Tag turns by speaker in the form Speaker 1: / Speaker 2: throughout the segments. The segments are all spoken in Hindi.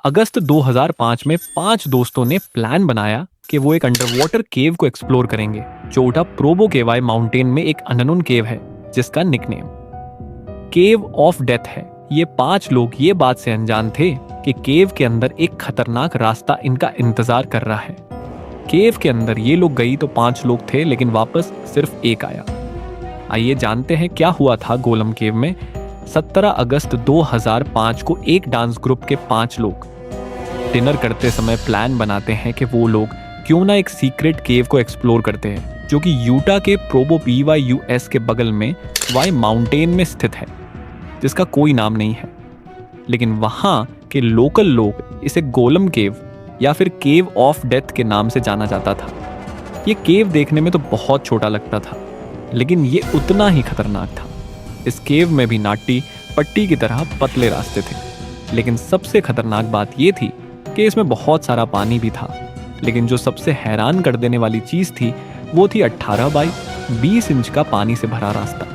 Speaker 1: अगस्त 2005 में 5 दोस्तों ने प्लान बनाया कि वो एक अंडर वाटर केव को एक्सप्लोर करेंगे जो उठा प्रोबो केवाई माउंटेन में एक अननोन केव है जिसका निकनेम केव ऑफ डेथ है। ये 5 लोग ये बात से अनजान थे कि केव के अंदर एक खतरनाक रास्ता इनका इंतजार कर रहा है। केव के अंदर ये लोग गई तो 5 लोग थे लेकिन वापस सिर्फ एक आया। आइए जानते हैं क्या हुआ था गोलम केव में। 17 अगस्त 2005 को एक डांस ग्रुप के 5 लोग डिनर करते समय प्लान बनाते हैं कि वो लोग क्यों ना एक सीक्रेट केव को एक्सप्लोर करते हैं जो कि यूटा के प्रोबो BYUS के बगल में वाई माउंटेन में स्थित है जिसका कोई नाम नहीं है, लेकिन वहां के लोकल लोग इसे गोलम केव या फिर केव ऑफ डेथ के नाम से जाना जाता था। ये केव देखने में तो बहुत छोटा लगता था लेकिन ये उतना ही खतरनाक था। इस केव में भी नाटी पट्टी की तरह पतले रास्ते थे, लेकिन सबसे खतरनाक बात ये थी कि इसमें बहुत सारा पानी भी था। लेकिन जो सबसे हैरान कर देने वाली चीज थी वो थी 18 बाई 20 इंच का पानी से भरा रास्ता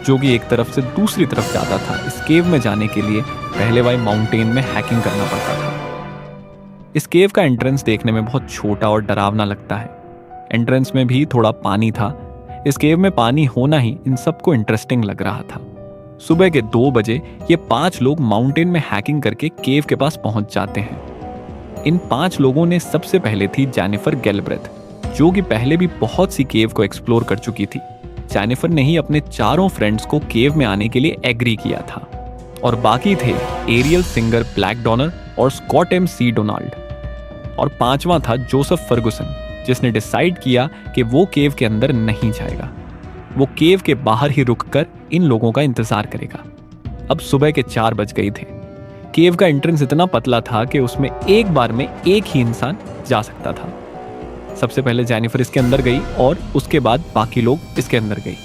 Speaker 1: जो कि एक तरफ से दूसरी तरफ जाता था। इस केव में जाने के लिए पहले वाई माउंटेन में हैकिंग करना पड़ता था। इस केव का एंट्रेंस देखने में बहुत छोटा और डरावना लगता है। एंट्रेंस में भी थोड़ा पानी था। इस केव में पानी होना ही इन सबको इंटरेस्टिंग लग रहा था। सुबह के 2 बजे ये 5 लोग माउंटेन में हैकिंग करके केव के पास पहुंच जाते हैं। इन 5 लोगों ने सबसे पहले थी जेनिफर गैल्ब्रेथ जो कि पहले भी बहुत सी केव को एक्सप्लोर कर चुकी थी। जेनिफर ने ही अपने 4 फ्रेंड्स को केव में आने के लिए एग्री किया था और बाकी थे एरियल सिंगर ब्लैक डॉनर और स्कॉट MC डोनाल्ड। और 5वां था जोसेफ फर्गुसन जिसने डिसाइड किया कि वो केव के अंदर नहीं जाएगा। वो केव के बाहर ही रुककर इन लोगों का इंतजार करेगा। अब सुबह के 4 बज गए थे। केव का एंट्रेंस इतना पतला था कि उसमें एक बार में एक ही इंसान जा सकता था। सबसे पहले जेनिफर इसके अंदर गई और उसके बाद बाकी लोग इसके अंदर गई।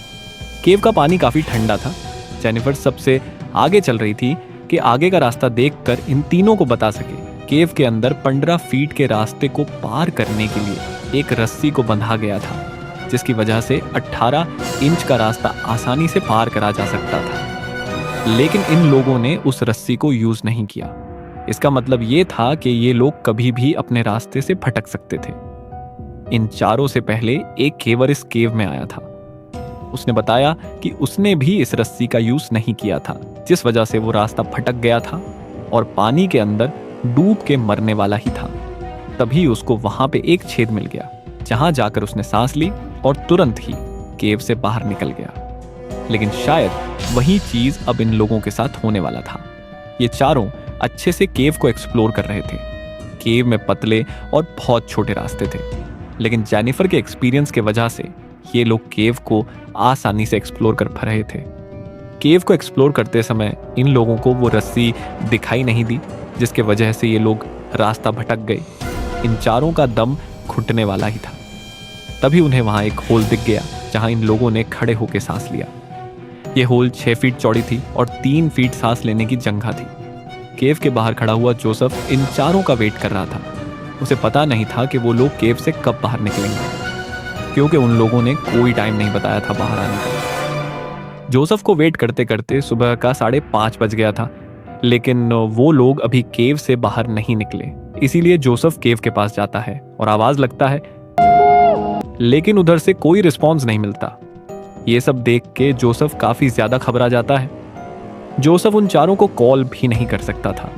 Speaker 1: केव का पानी काफी ठंडा था। जेनिफर सबसे आगे चल रही थी कि आगे का रास्ता देखकर इन तीनों को बता सके। केव के अंदर 15 फीट के रास्ते को पार करने के लिए एक रस्सी को बंधा गया था जिसकी वजह से 18 इंच का रास्ता आसानी से पार करा जा सकता था। लेकिन इन लोगों ने उस रस्सी को यूज नहीं किया। इसका मतलब ये था कि ये लोग कभी भी अपने रास्ते से भटक सकते थे। इन चारों से पहले एक केवर इस केव में आया था। उसने बताया कि उसने भी इस रस्सी का यूज नहीं किया था जिस वजह से वो रास्ता भटक गया था और पानी के अंदर डूब के मरने वाला ही था। तभी उसको वहां पे एक छेद मिल गया जहां जाकर उसने सांस ली और तुरंत ही केव से बाहर निकल गया। लेकिन शायद वही चीज अब इन लोगों के साथ होने वाला था। ये चारों अच्छे से केव को एक्सप्लोर कर रहे थे। केव में पतले और बहुत छोटे रास्ते थे, लेकिन जेनिफर के एक्सपीरियंस के वजह से ये लोग केव को आसानी से एक्सप्लोर कर पा रहे थे। केव को एक्सप्लोर करते समय इन लोगों को वो रस्सी दिखाई नहीं दी जिसके वजह से ये लोग रास्ता भटक गए। इन चारों का दम घुटने वाला ही था। तभी उन्हें वहां एक होल दिख गया जहां इन लोगों ने खड़े होकर सांस लिया। ये होल 6 फीट चौड़ी थी और 3 फीट सांस लेने की जगह थी। केव के बाहर खड़ा हुआ जोसेफ इन चारों का वेट कर रहा था। उसे पता नहीं था कि वो लोग केव से कब बाहर निकलेंगे क्योंकि उन लोगों ने कोई टाइम नहीं बताया था बाहर आने का। जोसेफ को वेट करते करते सुबह का 5:30 बज गया था, लेकिन वो लोग अभी केव से बाहर नहीं निकले। इसीलिए जोसेफ केव के पास जाता है और आवाज लगता है, लेकिन उधर से कोई रिस्पॉन्स नहीं मिलता। ये सब देख के जोसेफ काफी ज्यादा घबरा जाता है। जोसेफ उन चारों को कॉल भी नहीं कर सकता था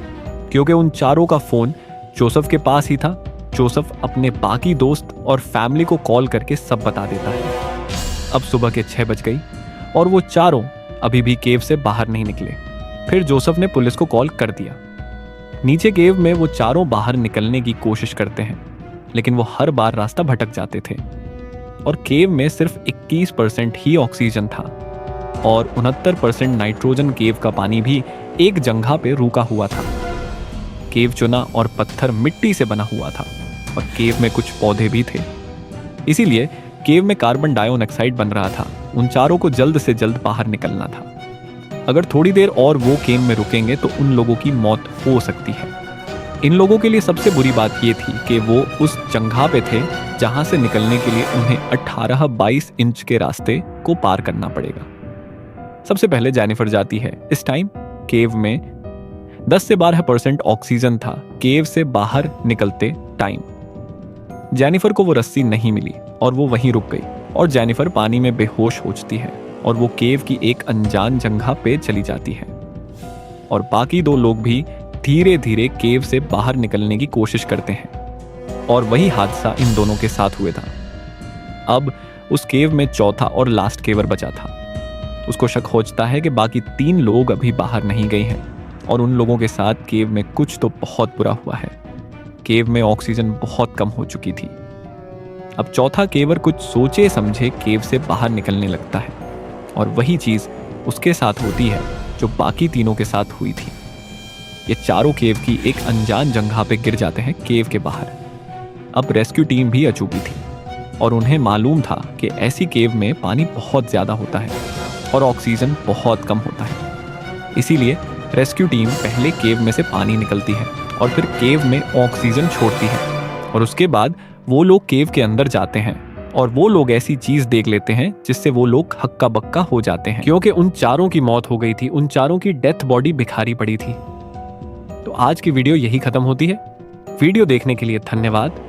Speaker 1: क्योंकि उन चारों का फोन जोसेफ के पास ही था। जोसेफ अपने बाकी दोस्त और फैमिली को कॉल करके सब बता देता है। अब सुबह के 6 बज गई और वो चारों अभी भी केव से बाहर नहीं निकले। फिर जोसेफ ने पुलिस को कॉल कर दिया। नीचे केव में वो चारों बाहर निकलने की कोशिश करते हैं, लेकिन वो हर बार रास्ता भटक जाते थे और केव में सिर्फ 21% ही ऑक्सीजन था और 69% नाइट्रोजन केव का पानी भी एक जगह पे रुका हुआ था। केव चुना और पत्थर मिट्टी से बना हुआ था और केव में कुछ पौधे भी थे, इसीलिए केव में कार्बन डाइऑक्साइड बन रहा था। उन चारों को जल्द से जल्द बाहर निकलना था। अगर थोड़ी देर और वो केव में रुकेंगे तो उन लोगों की मौत हो सकती है। इन लोगों के लिए सबसे बुरी बात ये थी कि वो उस जगह पे थे जहां से निकलने के लिए उन्हें 18-22 इंच के रास्ते को पार करना पड़ेगा। सबसे पहले जेनिफर जाती है। इस टाइम केव में 10 से 12% ऑक्सीजन था केव से बाहर निकलते टाइम। जेनिफर को वो रस्सी नहीं मिली और वो वहीं रुक गई और जेनिफर पानी में बेहोश हो जाती है और वो केव की एक अनजान जगह पे चली जाती है। और बाकी 2 लोग भी धीरे धीरे केव से बाहर निकलने की कोशिश करते हैं और वही हादसा इन दोनों के साथ हुआ था। अब उस केव में चौथा और लास्ट केवर बचा था। उसको शक होता है कि बाकी 3 लोग अभी बाहर नहीं गए हैं और उन लोगों के साथ केव में कुछ तो बहुत बुरा हुआ है। केव में ऑक्सीजन बहुत कम हो चुकी थी। अब चौथा केवर कुछ सोचे समझे केव से बाहर निकलने लगता है और वही चीज उसके साथ होती है जो बाकी तीनों के साथ हुई थी। ये चारों केव की एक अनजान जगह पे गिर जाते हैं केव के बाहर। अब रेस्क्यू टीम भी अचूकी थी और उन्हें मालूम था कि ऐसी केव में पानी बहुत ज्यादा होता है और ऑक्सीजन बहुत कम होता है। इसीलिए रेस्क्यू टीम पहले केव में से पानी निकलती है और फिर केव में ऑक्सीजन छोड़ती है और उसके बाद वो लोग केव के अंदर जाते हैं और वो लोग ऐसी चीज देख लेते हैं जिससे वो लोग हक्का बक्का हो जाते हैं, क्योंकि उन चारों की मौत हो गई थी। उन चारों की डेथ बॉडी बिखारी पड़ी थी। तो आज की वीडियो यही खत्म होती है। वीडियो देखने के लिए धन्यवाद।